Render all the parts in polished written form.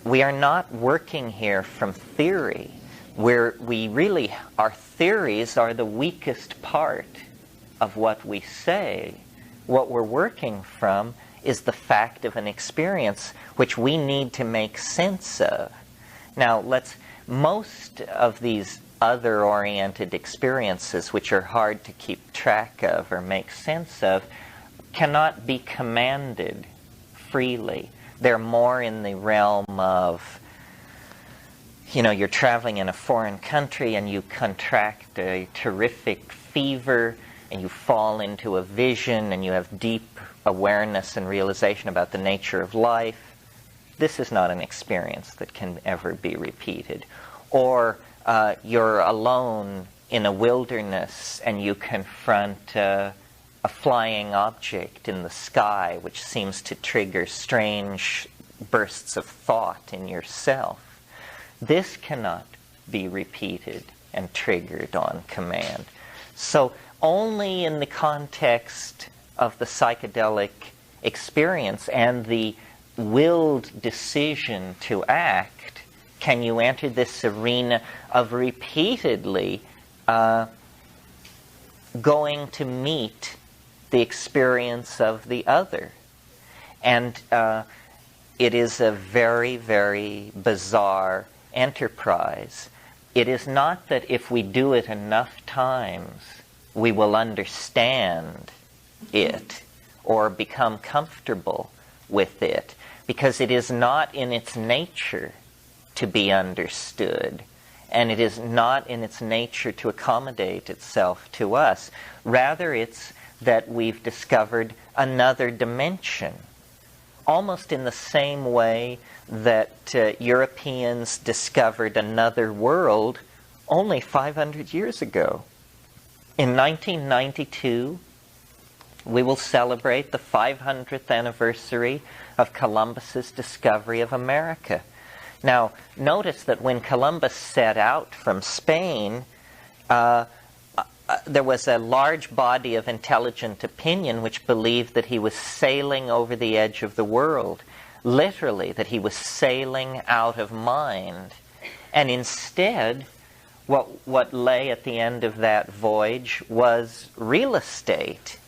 we are not working here from theory, where our theories are the weakest part of what we say. What we're working from is the fact of an experience which we need to make sense of. Now, most of these other-oriented experiences, which are hard to keep track of or make sense of, cannot be commanded freely. They're more in the realm of, you're traveling in a foreign country and you contract a terrific fever and you fall into a vision and you have deep awareness and realization about the nature of life. This is not an experience that can ever be repeated. Or you're alone in a wilderness and you confront a flying object in the sky which seems to trigger strange bursts of thought in yourself. This cannot be repeated and triggered on command. So only in the context of the psychedelic experience and the willed decision to act can you enter this arena of repeatedly going to meet the experience of the other. And it is a very, very bizarre enterprise. It is not that if we do it enough times, we will understand it or become comfortable with it, because it is not in its nature to be understood, and it is not in its nature to accommodate itself to us. Rather, it's that we've discovered another dimension, almost in the same way that Europeans discovered another world only 500 years ago. In 1992, we will celebrate the 500th anniversary of Columbus's discovery of America. Now, notice that when Columbus set out from Spain, there was a large body of intelligent opinion which believed that he was sailing over the edge of the world, literally, that he was sailing out of mind. And instead, what lay at the end of that voyage was real estate.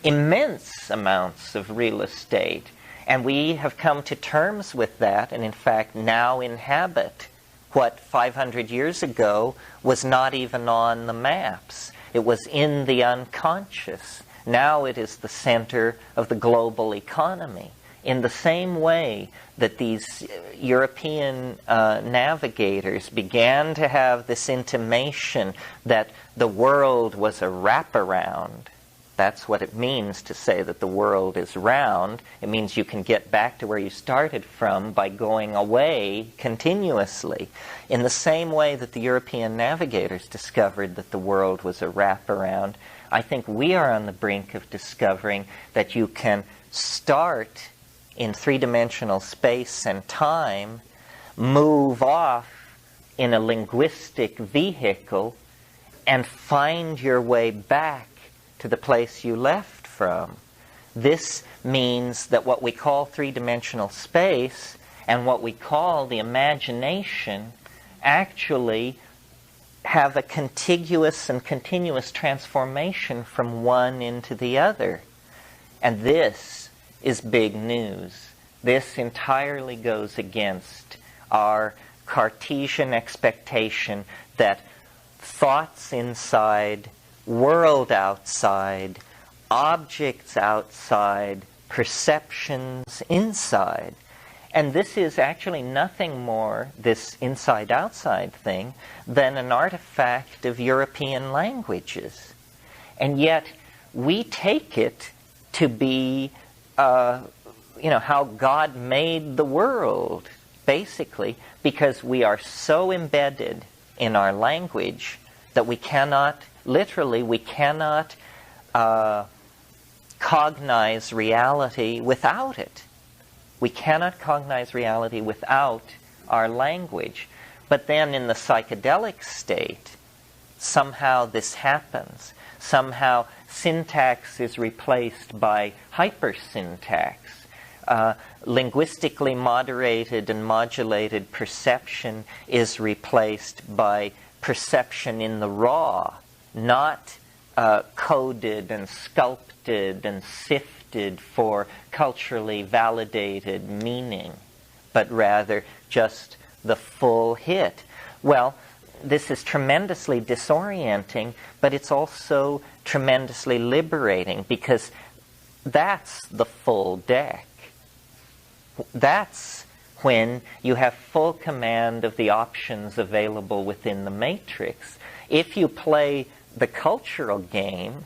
Immense amounts of real estate. And we have come to terms with that, and in fact now inhabit what 500 years ago was not even on the maps. It was in the unconscious. Now it is the center of the global economy. In the same way that these European navigators began to have this intimation that the world was a wraparound. That's what it means to say that the world is round. It means you can get back to where you started from by going away continuously. In the same way that the European navigators discovered that the world was a wraparound, I think we are on the brink of discovering that you can start in three-dimensional space and time, move off in a linguistic vehicle, and find your way back to the place you left from. This means that what we call three-dimensional space and what we call the imagination actually have a contiguous and continuous transformation from one into the other. And this is big news. This entirely goes against our Cartesian expectation that thoughts inside, world outside, objects outside, perceptions inside. And this is actually nothing more, this inside-outside thing, than an artifact of European languages. And yet, we take it to be, how God made the world, basically, because we are so embedded in our language that we cannot cognize reality without it. We cannot cognize reality without our language. But then in the psychedelic state, somehow this happens. Somehow syntax is replaced by hypersyntax. Linguistically moderated and modulated perception is replaced by perception in the raw, not coded and sculpted and sifted for culturally validated meaning, but rather just the full hit. Well, this is tremendously disorienting, but it's also tremendously liberating, because that's the full deck. That's when you have full command of the options available within the matrix. If you play the cultural game,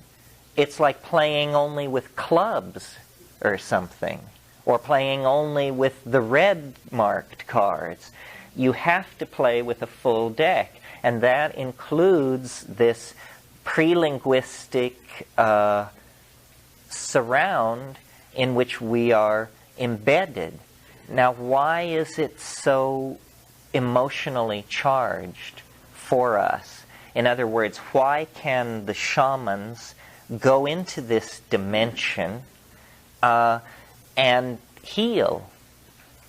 it's like playing only with clubs or something, or playing only with the red marked cards. You have to play with a full deck, and that includes this pre-linguistic surround in which we are embedded. Now, why is it so emotionally charged for us? In other words, why can the shamans go into this dimension and heal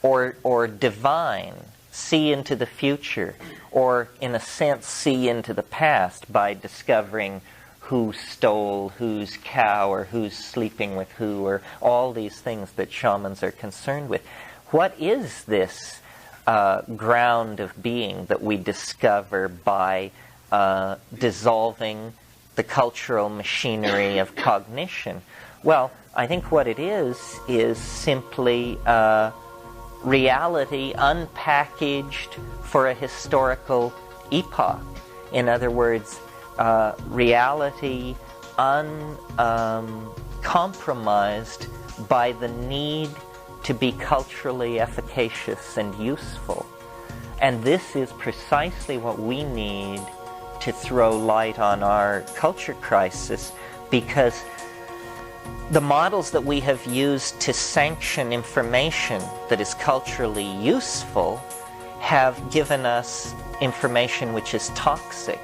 or divine, see into the future, or in a sense see into the past by discovering who stole whose cow or who's sleeping with who, or all these things that shamans are concerned with? What is this ground of being that we discover by dissolving the cultural machinery of cognition? Well, I think what it is simply reality unpackaged for a historical epoch. In other words, reality uncompromised by the need to be culturally efficacious and useful. And this is precisely what we need to throw light on our culture crisis, because the models that we have used to sanction information that is culturally useful have given us information which is toxic.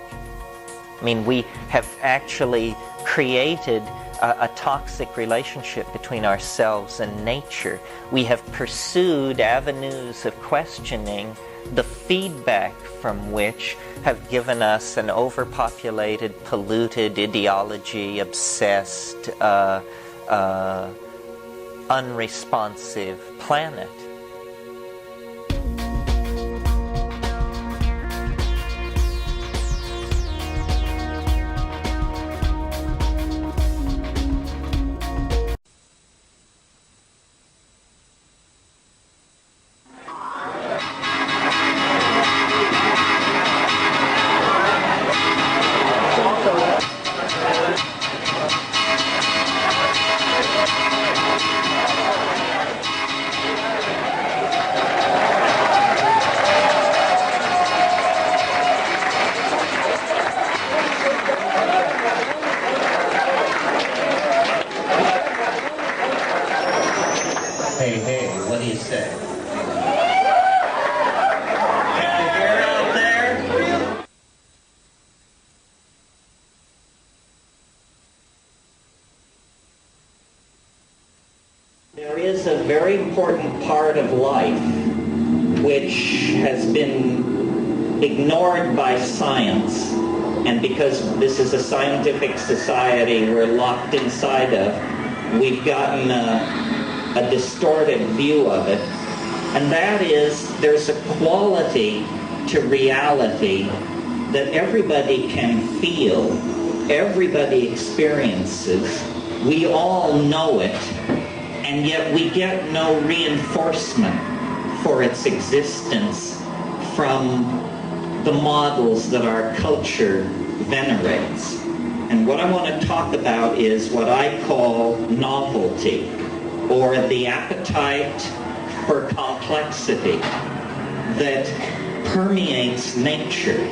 I mean, we have actually created a toxic relationship between ourselves and nature. We have pursued avenues of questioning, the feedback from which have given us an overpopulated, polluted, ideology-obsessed, unresponsive planet. Hey, what do you say? There is a very important part of life which has been ignored by science, and because this is a scientific society we're locked inside of, we've gotten a distorted view of it, and that is there's a quality to reality that everybody can feel, everybody experiences, we all know it, and yet we get no reinforcement for its existence from the models that our culture venerates. And what I want to talk about is what I call novelty, or the appetite for complexity that permeates nature,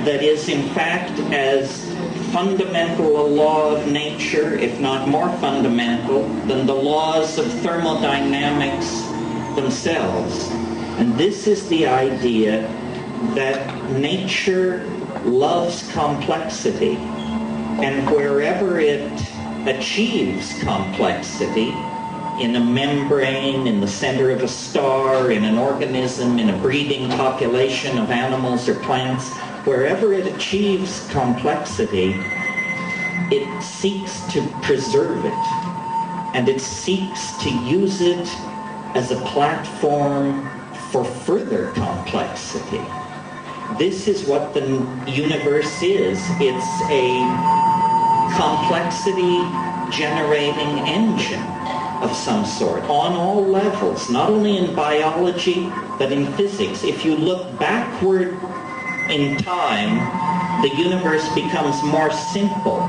that is in fact as fundamental a law of nature, if not more fundamental, than the laws of thermodynamics themselves. And this is the idea that nature loves complexity, and wherever it achieves complexity, in a membrane, in the center of a star, in an organism, in a breeding population of animals or plants, wherever it achieves complexity, it seeks to preserve it, and it seeks to use it as a platform for further complexity. This is what the universe is. It's a complexity-generating engine of some sort, on all levels, not only in biology, but in physics. If you look backward in time, the universe becomes more simple.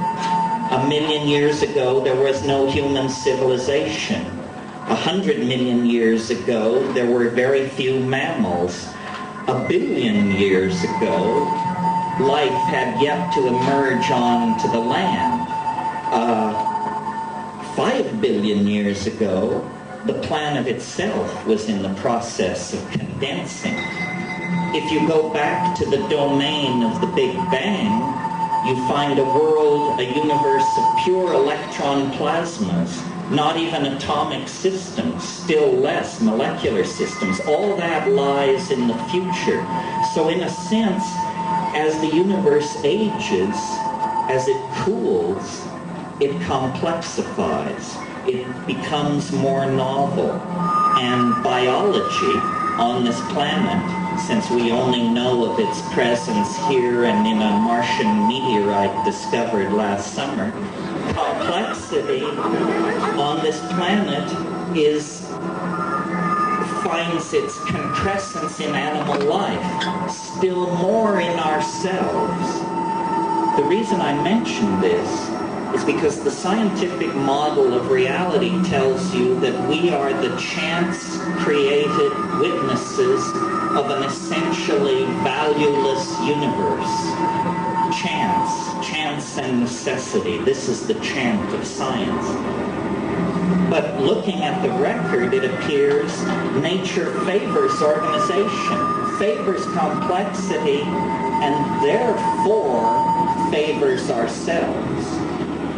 1 million years ago, there was no human civilization. 100 million years ago, there were very few mammals. 1 billion years ago, life had yet to emerge onto the land. 5 billion years ago, the planet itself was in the process of condensing. If you go back to the domain of the Big Bang, you find a world, a universe of pure electron plasmas, not even atomic systems, still less molecular systems. All that lies in the future. So in a sense, as the universe ages, as it cools, it complexifies. It becomes more novel. And biology on this planet, since we only know of its presence here and in a Martian meteorite discovered last summer, complexity on this planet finds its concrescence in animal life, still more in ourselves. The reason I mention this is because the scientific model of reality tells you that we are the chance-created witnesses of an essentially valueless universe. Chance and necessity. This is the chant of science. But looking at the record, it appears nature favors organization, favors complexity, and therefore favors ourselves.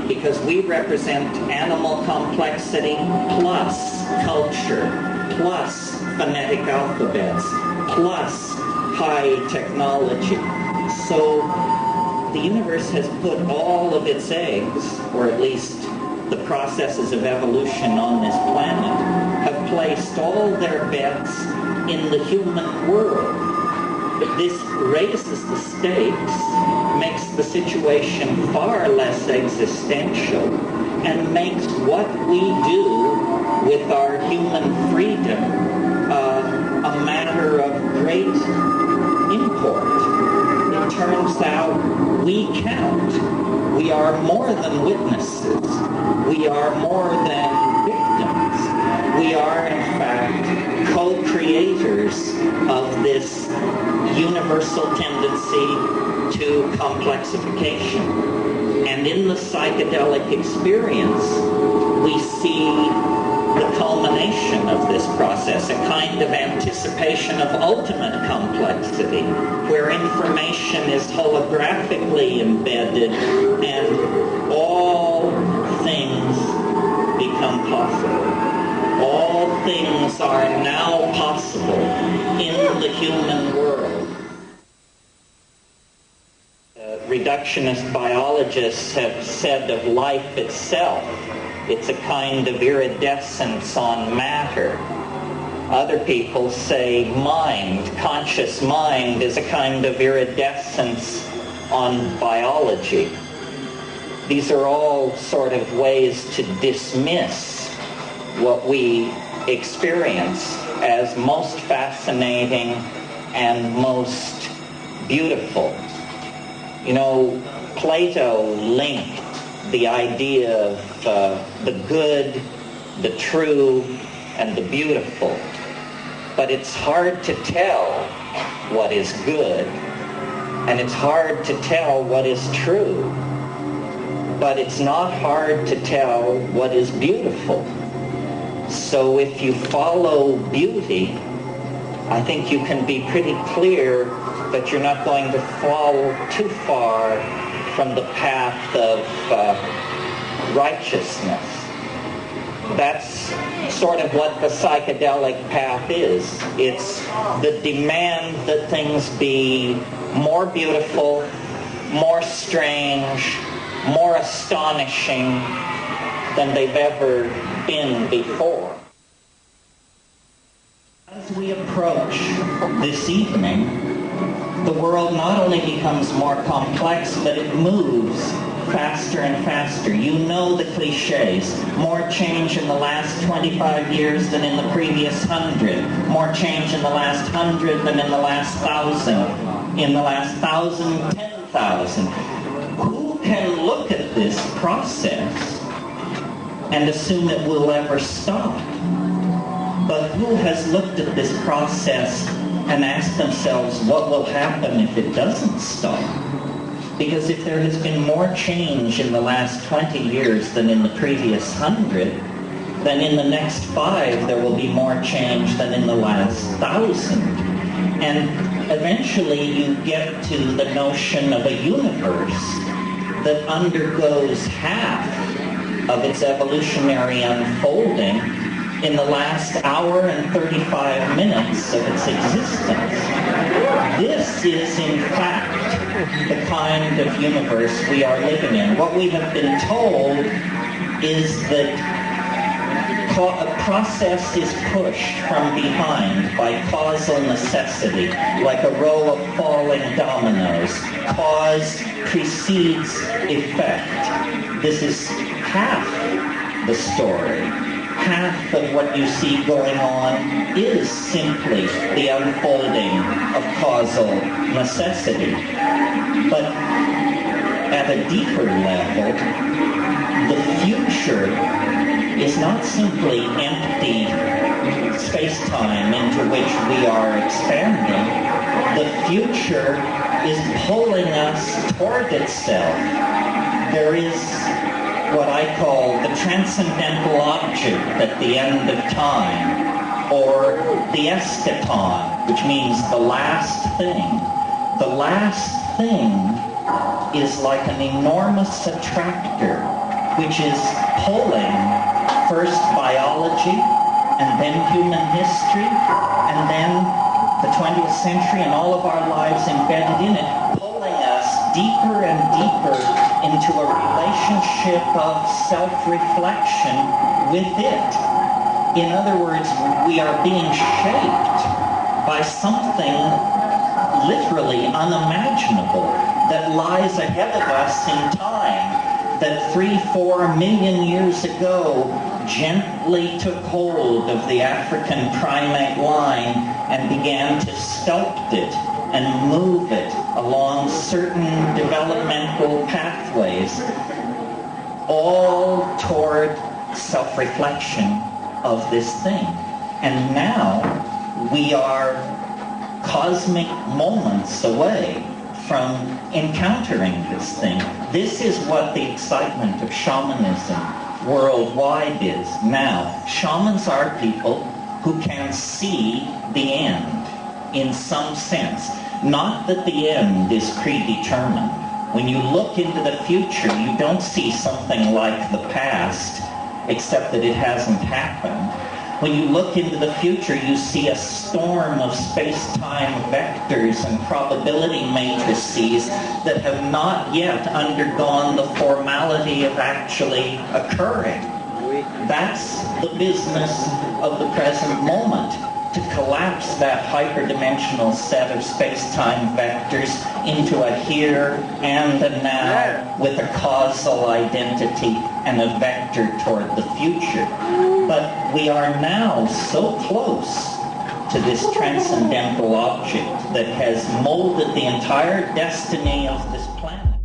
Because we represent animal complexity plus culture, plus phonetic alphabets, plus high technology. So the universe has put all of its eggs, or at least the processes of evolution on this planet, have placed all their bets in the human world. This raises the stakes, makes the situation far less existential, and makes what we do with our human freedom a matter of great import. It turns out we count. We are more than witnesses. We are more than victims. We are, in fact, co-creators of this universal tendency to complexification. And in the psychedelic experience, we see the culmination of this process, a kind of anticipation of ultimate complexity, where information is holographically embedded and all things become possible. All things are now possible in the human world. Reductionist biologists have said of life itself, it's a kind of iridescence on matter. Other people say mind, conscious mind, is a kind of iridescence on biology. These are all sort of ways to dismiss what we experience as most fascinating and most beautiful. You know, Plato linked the idea of the good, the true, and the beautiful. But it's hard to tell what is good, and it's hard to tell what is true. But it's not hard to tell what is beautiful. So if you follow beauty, I think you can be pretty clear that you're not going to fall too far from the path of righteousness. That's sort of what the psychedelic path is. It's the demand that things be more beautiful, more strange, more astonishing than they've ever been before. As we approach this evening, the world not only becomes more complex, but it moves faster and faster. You know the cliches. More change in the last 25 years than in the previous 100. More change in the last 100 than in the last 1,000. In the last 1,000, 10,000. Who can look at this process and assume it will ever stop? But who has looked at this process and asked themselves what will happen if it doesn't stop? Because if there has been more change in the last 20 years than in the previous 100, then in the next 5 there will be more change than in the last 1,000. And eventually you get to the notion of a universe that undergoes half of its evolutionary unfolding in the last hour and 35 minutes of its existence. This is, in fact, the kind of universe we are living in. What we have been told is that a process is pushed from behind by causal necessity, like a row of falling dominoes. Cause precedes effect. This is half the story. Half of what you see going on is simply the unfolding of causal necessity. But at a deeper level, the future is not simply empty space-time into which we are expanding. The future is pulling us toward itself. There is what I call the transcendental object at the end of time, or the eschaton, which means the last thing. The last thing is like an enormous attractor, which is pulling first biology, and then human history, and then the 20th century and all of our lives embedded in it, pulling us deeper and deeper into a relationship of self-reflection with it. In other words, we are being shaped by something literally unimaginable that lies ahead of us in time, that 3-4 million years ago gently took hold of the African primate line and began to sculpt it and move it along certain developmental pathways, all toward self-reflection of this thing. And now we are cosmic moments away from encountering this thing. This is what the excitement of shamanism worldwide is now. Shamans are people who can see the end in some sense. Not that the end is predetermined. When you look into the future, you don't see something like the past, except that it hasn't happened. When you look into the future, you see a storm of space-time vectors and probability matrices that have not yet undergone the formality of actually occurring. That's the business of the present moment, to collapse that hyperdimensional set of space-time vectors into a here and a now with a causal identity and a vector toward the future. But we are now so close to this transcendental object that has molded the entire destiny of this planet.